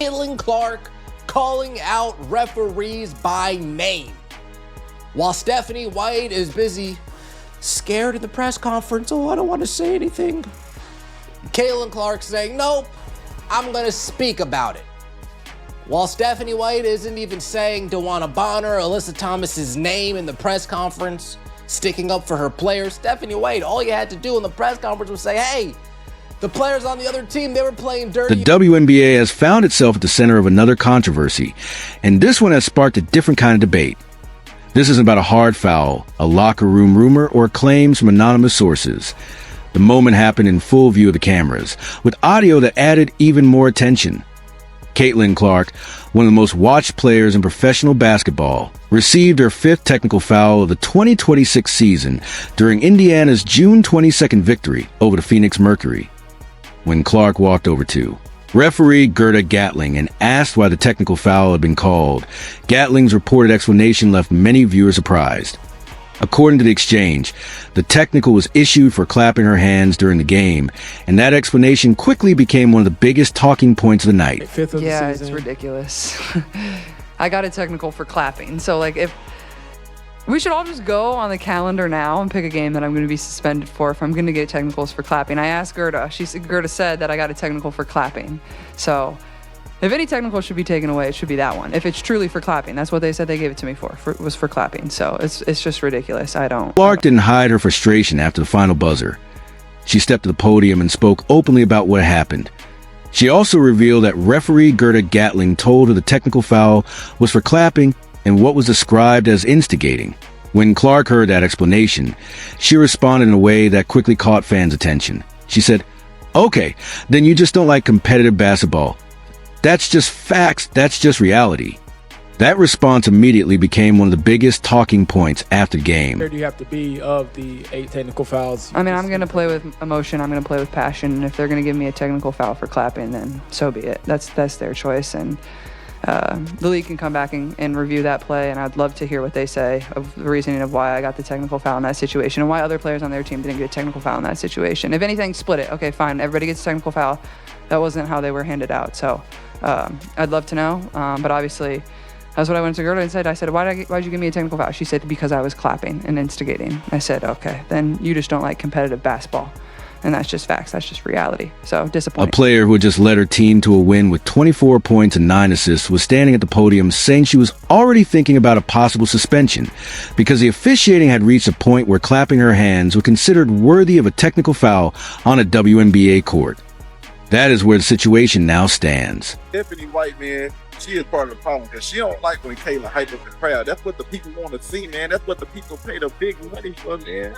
Caitlin Clark calling out referees by name. While Stephanie White is busy scared in the press conference, I don't want to say anything. Caitlin Clark saying, nope, I'm going to speak about it. While Stephanie White isn't even saying DeWanna Bonner or Alyssa Thomas's name in the press conference, sticking up for her players, Stephanie White, all you had to do in the press conference was say, hey, the players on the other team, they were playing dirty. The WNBA has found itself at the center of another controversy, and this one has sparked a different kind of debate. This isn't about a hard foul, a locker room rumor, or claims from anonymous sources. The moment happened in full view of the cameras, with audio that added even more attention. Caitlin Clark, one of the most watched players in professional basketball, received her fifth technical foul of the 2026 season during Indiana's June 22nd victory over the Phoenix Mercury. When Clark walked over to referee Gerda Gatling and asked why the technical foul had been called, Gatling's reported explanation left many viewers surprised. According to the exchange, the technical was issued for clapping her hands during the game, and that explanation quickly became one of the biggest talking points of the night. Yeah, it's ridiculous. I got a technical for clapping. So, if we should all just go on the calendar now and pick a game that I'm going to be suspended for if I'm going to get technicals for clapping. I asked Gerda. Gerda said that I got a technical for clapping. So if any technical should be taken away, it should be that one. If it's truly for clapping, that's what they said they gave it to me was for clapping. So it's just ridiculous. Clark didn't hide her frustration after the final buzzer. She stepped to the podium and spoke openly about what happened. She also revealed that referee Gerda Gatling told her the technical foul was for clapping and what was described as instigating. When Clark heard that explanation, she responded in a way that quickly caught fans' attention. She said, "Okay, then you just don't like competitive basketball. That's just facts, that's just reality." That response immediately became one of the biggest talking points after the game. Where do you have to be of the 8 technical fouls? I'm going to play with emotion. I'm going to play with passion. And if they're going to give me a technical foul for clapping, then so be it. That's their choice. And the league can come back and review that play, and I'd love to hear what they say of the reasoning of why I got the technical foul in that situation and why other players on their team didn't get a technical foul in that situation. If anything, split it. Okay, fine. Everybody gets a technical foul. That wasn't how they were handed out. So I'd love to know. But obviously, that's what I went to Gerda and said. I said, why'd you give me a technical foul? She said, because I was clapping and instigating. I said, okay, then you just don't like competitive basketball. And that's just facts. That's just reality. So disappointing. A player who had just led her team to a win with 24 points and 9 assists was standing at the podium saying she was already thinking about a possible suspension because the officiating had reached a point where clapping her hands was considered worthy of a technical foul on a WNBA court. That is where the situation now stands. Stephanie White, man, she is part of the problem because she don't like when Kayla hype up the crowd. That's what the people want to see, man. That's what the people pay the big money for, man.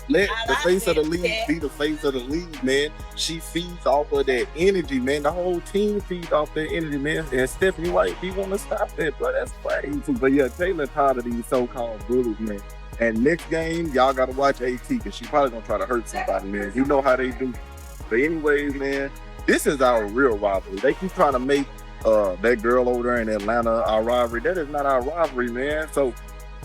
Let the face of the league be the face of the league, man. She feeds off of that energy, man. The whole team feeds off that energy, man. And Stephanie White, we want to stop that, bro. That's crazy. But yeah, Taylor tired of these so-called bullies, man. And next game, y'all got to watch AT because she probably going to try to hurt somebody, man. You know how they do. But anyways, man, this is our real rivalry. They keep trying to make that girl over there in Atlanta our rivalry. That is not our rivalry, man. So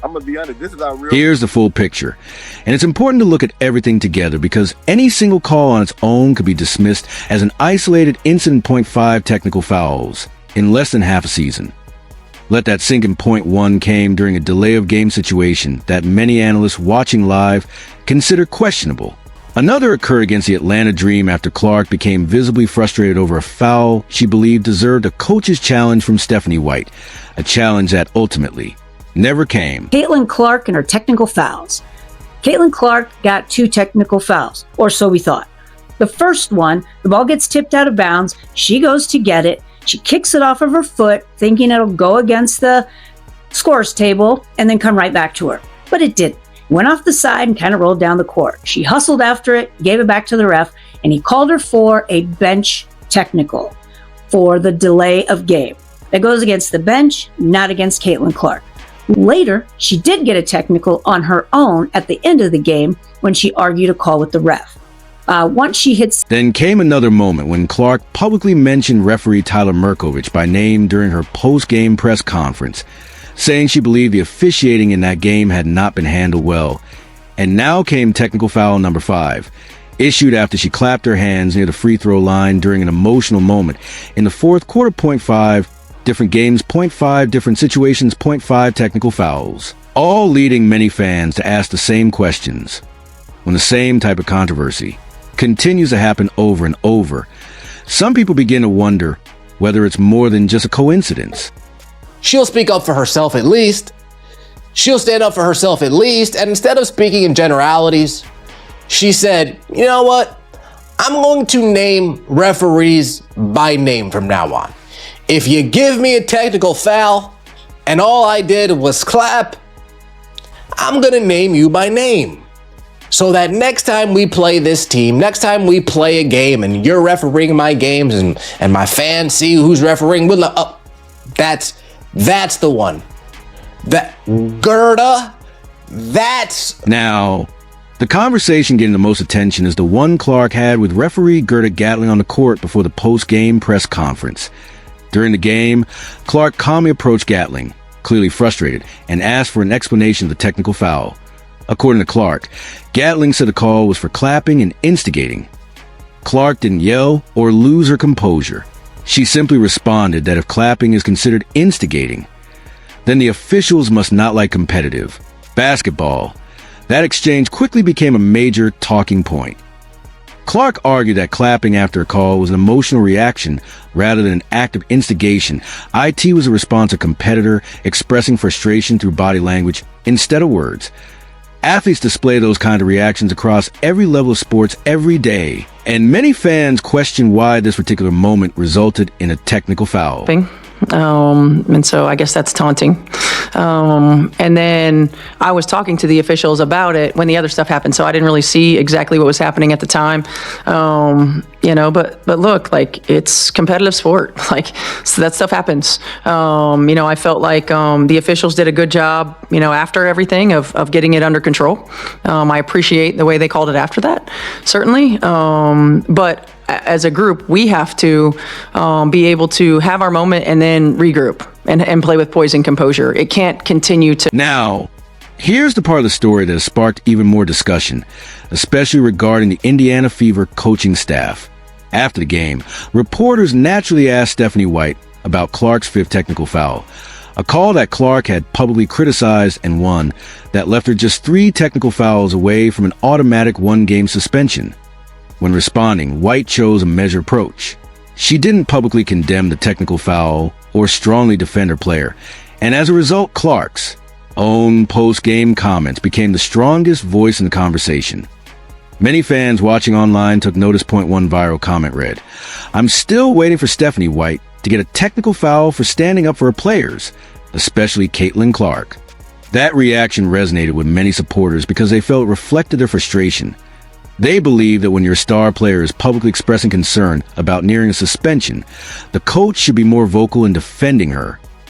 I'm going to be honest, this is our real... Here's the full picture. And it's important to look at everything together because any single call on its own could be dismissed as an isolated incident. 0.5 technical fouls in less than half a season. Let that sink in. 0.1 came during a delay of game situation that many analysts watching live consider questionable. Another occurred against the Atlanta Dream after Clark became visibly frustrated over a foul she believed deserved a coach's challenge from Stephanie White, a challenge that ultimately never came. Caitlin Clark and her technical fouls. Caitlin Clark got 2 technical fouls, or so we thought. The first one, the ball gets tipped out of bounds. She goes to get it. She kicks it off of her foot, thinking it'll go against the scores table and then come right back to her. But it didn't. Went off the side and kind of rolled down the court. She hustled after it, gave it back to the ref, and he called her for a bench technical for the delay of game. That goes against the bench, not against Caitlin Clark. Later, she did get a technical on her own at the end of the game when she argued a call with the ref. Once she hits... Then came another moment when Clark publicly mentioned referee Tyler Merkovich by name during her post-game press conference, saying she believed the officiating in that game had not been handled well. And now came technical foul number 5. issued after she clapped her hands near the free throw line during an emotional moment. In the fourth quarter, 0.5 different games, 0.5 different situations, 0.5 technical fouls, all leading many fans to ask the same questions. When the same type of controversy continues to happen over and over, some people begin to wonder whether it's more than just a coincidence. She'll speak up for herself at least. She'll stand up for herself at least. And instead of speaking in generalities, she said, you know what? I'm going to name referees by name from now on. If you give me a technical foul and all I did was clap, I'm going to name you by name. So that next time we play this team, next time we play a game and you're refereeing my games and my fans see who's refereeing, that's the one. That Gerda, that's... Now, the conversation getting the most attention is the one Clark had with referee Gerda Gatling on the court before the post-game press conference. During the game, Clark calmly approached Gatling, clearly frustrated, and asked for an explanation of the technical foul. According to Clark, Gatling said the call was for clapping and instigating. Clark didn't yell or lose her composure. She simply responded that if clapping is considered instigating, then the officials must not like competitive basketball. That exchange quickly became a major talking point. Clark argued that clapping after a call was an emotional reaction rather than an act of instigation. IT was a response to a competitor expressing frustration through body language instead of words. Athletes display those kind of reactions across every level of sports every day, and many fans question why this particular moment resulted in a technical foul. And so I guess that's taunting. And then I was talking to the officials about it when the other stuff happened, so I didn't really see exactly what was happening at the time. But look, like, it's competitive sport. Like, so that stuff happens. I felt like the officials did a good job, after everything of getting it under control. I appreciate the way they called it after that, certainly. But as a group, we have to be able to have our moment and then regroup and play with poise and composure. It can't continue to... Now, here's the part of the story that has sparked even more discussion, especially regarding the Indiana Fever coaching staff. After the game, reporters naturally asked Stephanie White about Clark's fifth technical foul, a call that Clark had publicly criticized and won that left her just 3 technical fouls away from an automatic 1-game suspension. When responding, White chose a measured approach. She didn't publicly condemn the technical foul or strongly defend her player, and as a result, Clark's own post-game comments became the strongest voice in the conversation. Many fans watching online took notice. One viral comment read, "I'm still waiting for Stephanie White to get a technical foul for standing up for her players, especially Caitlin Clark." That reaction resonated with many supporters because they felt it reflected their frustration. They believe that when your star player is publicly expressing concern about nearing a suspension, the coach should be more vocal in defending her